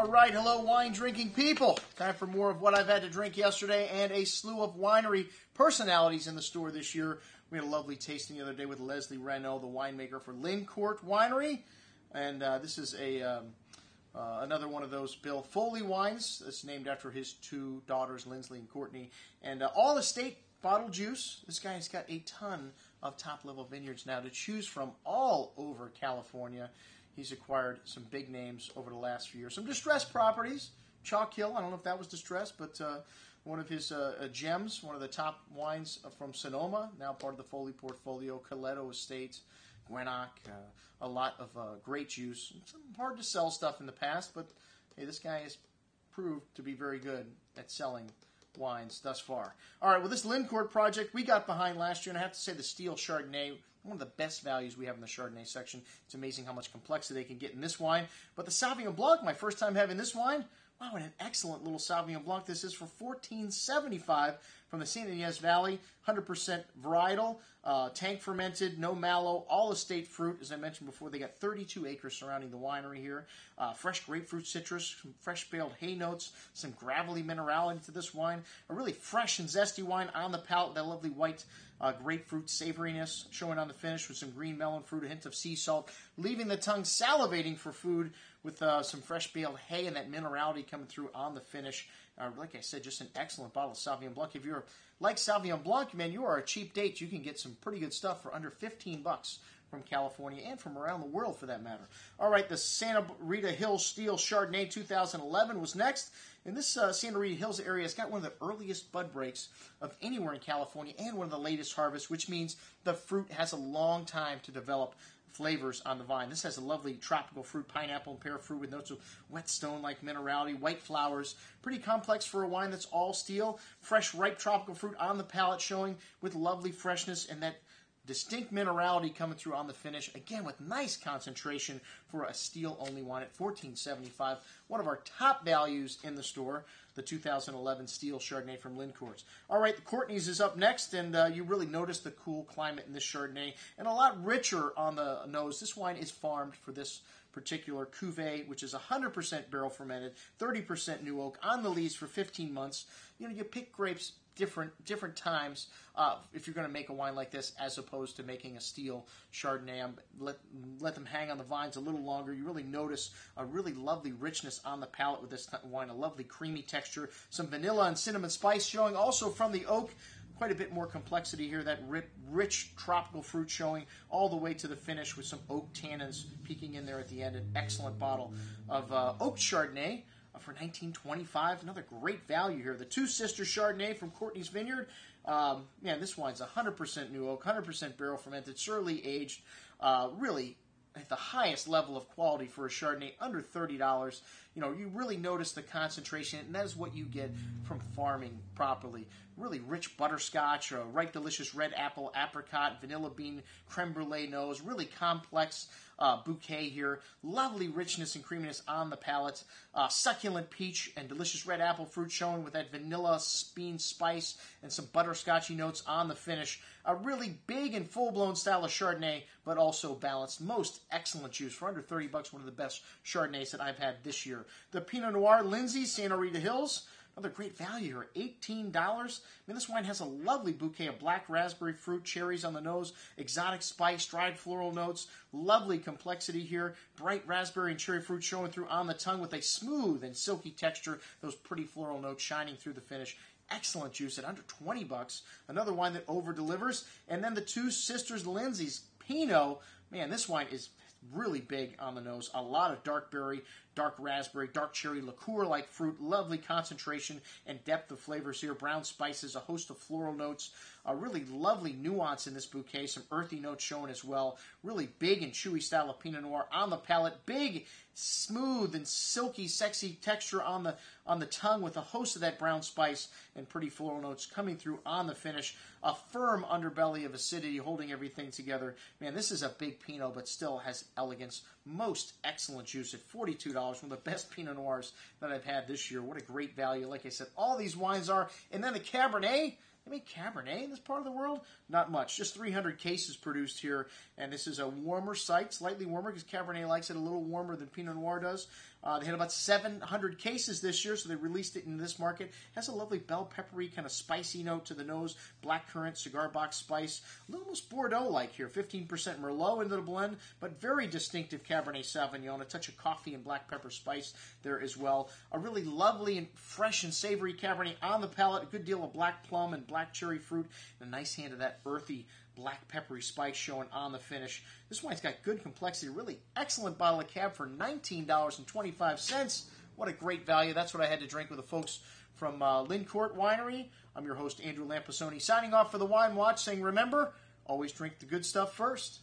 All right, hello wine drinking people. Time for more of what I've had to drink yesterday and a slew of winery personalities in the store this year. We had a lovely tasting the other day with Leslie Renault, the winemaker for Lincourt Winery. And this is another one of those Bill Foley wines. It's named after his two daughters, Lindsley and Courtney. And all estate bottled juice. This guy's got a ton of top-level vineyards now to choose from all over California. He's acquired some big names over the last few years. Some distressed properties. Chalk Hill, I don't know if that was distressed, but one of his gems, one of the top wines from Sonoma, now part of the Foley portfolio. Coletto Estate, Gwenock, a lot of great juice. Some hard to sell stuff in the past, but hey, this guy has proved to be very good at selling wines thus far. All right, well, this Lincourt project we got behind last year, and I have to say the Steel Chardonnay, one of the best values we have in the Chardonnay section. It's amazing how much complexity they can get in this wine. But the Sauvignon Blanc, my first time having this wine, wow, and an excellent little Sauvignon Blanc. This is for $14.75 from the St. Ynez Valley, 100% varietal, tank fermented, no mallow, all estate fruit. As I mentioned before, they got 32 acres surrounding the winery here. Fresh grapefruit citrus, some fresh baled hay notes, some gravelly minerality to this wine. A really fresh and zesty wine on the palate, that lovely white grapefruit savoriness showing on the finish with some green melon fruit, a hint of sea salt, leaving the tongue salivating for food with some fresh baled hay and that minerality coming through on the finish. Like I said, just an excellent bottle of Sauvignon Blanc. If you're like Sauvignon Blanc, man, you are a cheap date. You can get some pretty good stuff for under $15 from California and from around the world for that matter. All right, the Santa Rita Hills Steel Chardonnay 2011 was next. And this Santa Rita Hills area has got one of the earliest bud breaks of anywhere in California and one of the latest harvests, which means the fruit has a long time to develop flavors on the vine. This has a lovely tropical fruit, pineapple and pear fruit with notes of whetstone-like minerality, white flowers. Pretty complex for a wine that's all steel. Fresh, ripe tropical fruit on the palate showing with lovely freshness and that distinct minerality coming through on the finish. Again, with nice concentration for a steel-only wine at $14.75. One of our top values in the store, the 2011 Steel Chardonnay from Lincourt. All right, the Courtney's is up next, and you really notice the cool climate in this Chardonnay, and a lot richer on the nose. This wine is farmed for this particular cuvee, which is 100% barrel fermented, 30% new oak, on the lees for 15 months. You know, you pick grapes different times if you're going to make a wine like this, as opposed to making a steel Chardonnay. Let them hang on the vines a little longer. You really notice a really lovely richness on the palate with this wine, a lovely creamy texture, some vanilla and cinnamon spice showing also from the oak. Quite a bit more complexity here, that rich tropical fruit showing all the way to the finish with some oak tannins peeking in there at the end. An excellent bottle of oak Chardonnay for $19.25. Another great value here. The Two Sisters Chardonnay from Courtney's Vineyard. Man, this wine's 100% new oak, 100% barrel fermented, surely aged. Really at the highest level of quality for a Chardonnay, under $30. You know, you really notice the concentration, and that is what you get from farming properly. Really rich butterscotch, ripe delicious red apple, apricot, vanilla bean, creme brulee nose, really complex bouquet here. Lovely richness and creaminess on the palate. Succulent peach and delicious red apple fruit showing with that vanilla bean spice and some butterscotchy notes on the finish. A really big and full-blown style of Chardonnay, but also balanced. Most excellent juice for under $30. One of the best Chardonnays that I've had this year. The Pinot Noir Lindsay, Santa Rita Hills. Another great value here, $18. I mean, this wine has a lovely bouquet of black raspberry fruit, cherries on the nose, exotic spice, dried floral notes, lovely complexity here, bright raspberry and cherry fruit showing through on the tongue with a smooth and silky texture, those pretty floral notes shining through the finish. Excellent juice at under $20. Another wine that over-delivers. And then the Two Sisters Lindsay's Pinot. Man, this wine is really big on the nose. A lot of dark berry, dark raspberry, dark cherry, liqueur-like fruit, lovely concentration and depth of flavors here. Brown spices, a host of floral notes, a really lovely nuance in this bouquet, some earthy notes showing as well. Really big and chewy style of Pinot Noir on the palate. Big, smooth, and silky, sexy texture on the tongue with a host of that brown spice and pretty floral notes coming through on the finish. A firm underbelly of acidity holding everything together. Man, this is a big Pinot, but still has elegance. Most excellent juice at $42. One of the best Pinot Noirs that I've had this year. What a great value. Like I said, all these wines are. And then the Cabernet. They make Cabernet in this part of the world? Not much. Just 300 cases produced here, and this is a warmer site, slightly warmer because Cabernet likes it a little warmer than Pinot Noir does. They had about 700 cases this year, so they released it in this market. It has a lovely bell peppery, kind of spicy note to the nose, blackcurrant, cigar box spice, a little almost Bordeaux-like here, 15% Merlot into the blend, but very distinctive Cabernet Sauvignon, a touch of coffee and black pepper spice there as well. A really lovely and fresh and savory Cabernet on the palate, a good deal of black plum and black cherry fruit, and a nice hand of that earthy black peppery spice showing on the finish. This wine's got good complexity, really excellent bottle of Cab for $19.25. What a great value. That's what I had to drink with the folks from Lincourt Winery. I'm your host, Andrew Lampasoni, signing off for the Wine Watch, saying remember, always drink the good stuff first.